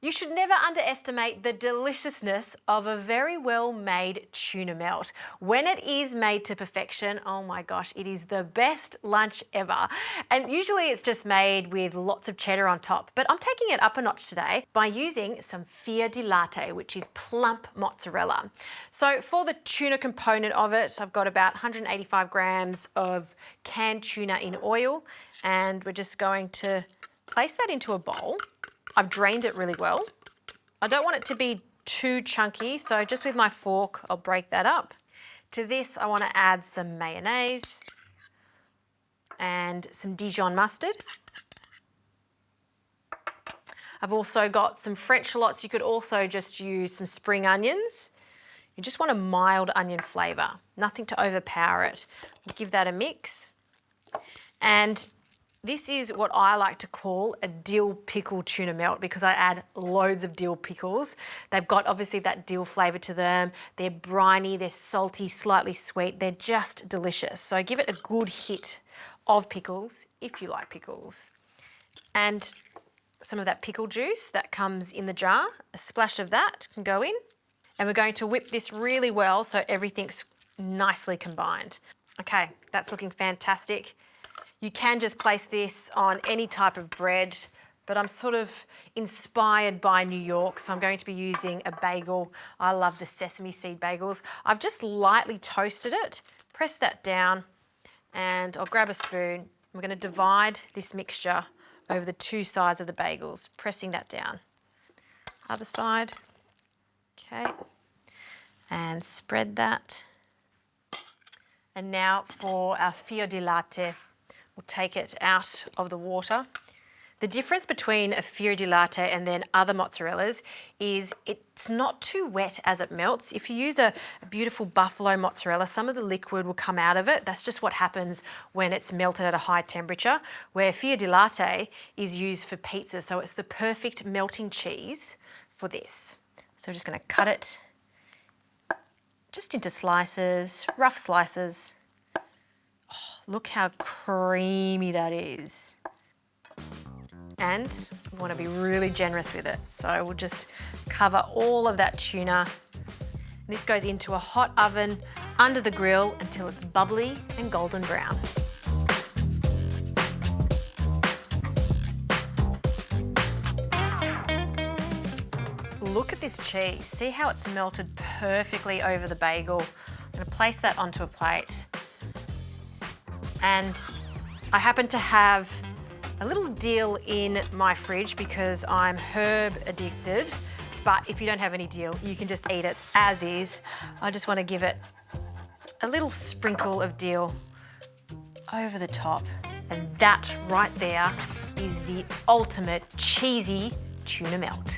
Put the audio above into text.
You should never underestimate the deliciousness of a very well-made tuna melt. When it is made to perfection, oh my gosh, it is the best lunch ever. And usually it's just made with lots of cheddar on top, but I'm taking it up a notch today by using some fior di latte, which is plump mozzarella. So for the tuna component of it, I've got about 185 grams of canned tuna in oil, and we're just going to place that into a bowl. I've drained it really well. I don't want it to be too chunky, so just with my fork, I'll break that up. To this, I want to add some mayonnaise and some Dijon mustard. I've also got some French shallots. You could also just use some spring onions. You just want a mild onion flavour, nothing to overpower it. Give that a mix. And this is what I like to call a dill pickle tuna melt because I add loads of dill pickles. They've got obviously that dill flavour to them. They're briny, they're salty, slightly sweet. They're just delicious. So give it a good hit of pickles if you like pickles. And some of that pickle juice that comes in the jar, a splash of that can go in. And we're going to whip this really well so everything's nicely combined. Okay, that's looking fantastic. You can just place this on any type of bread, but I'm sort of inspired by New York, so I'm going to be using a bagel. I love the sesame seed bagels. I've just lightly toasted it, press that down, and I'll grab a spoon. We're going to divide this mixture over the two sides of the bagels, pressing that down. Other side, okay, and spread that. And now for our fior di latte. We'll take it out of the water. The difference between a fior di latte and then other mozzarellas is it's not too wet as it melts. If you use a beautiful buffalo mozzarella, some of the liquid will come out of it. That's just what happens when it's melted at a high temperature, where fior di latte is used for pizza. So it's the perfect melting cheese for this. So we're just going to cut it just into slices, rough slices. Oh, look how creamy that is. And we want to be really generous with it. So we'll just cover all of that tuna. This goes into a hot oven under the grill until it's bubbly and golden brown. Look at this cheese. See how it's melted perfectly over the bagel. I'm going to place that onto a plate. And I happen to have a little dill in my fridge because I'm herb addicted, but if you don't have any dill, you can just eat it as is. I just want to give it a little sprinkle of dill over the top, and that right there is the ultimate cheesy tuna melt.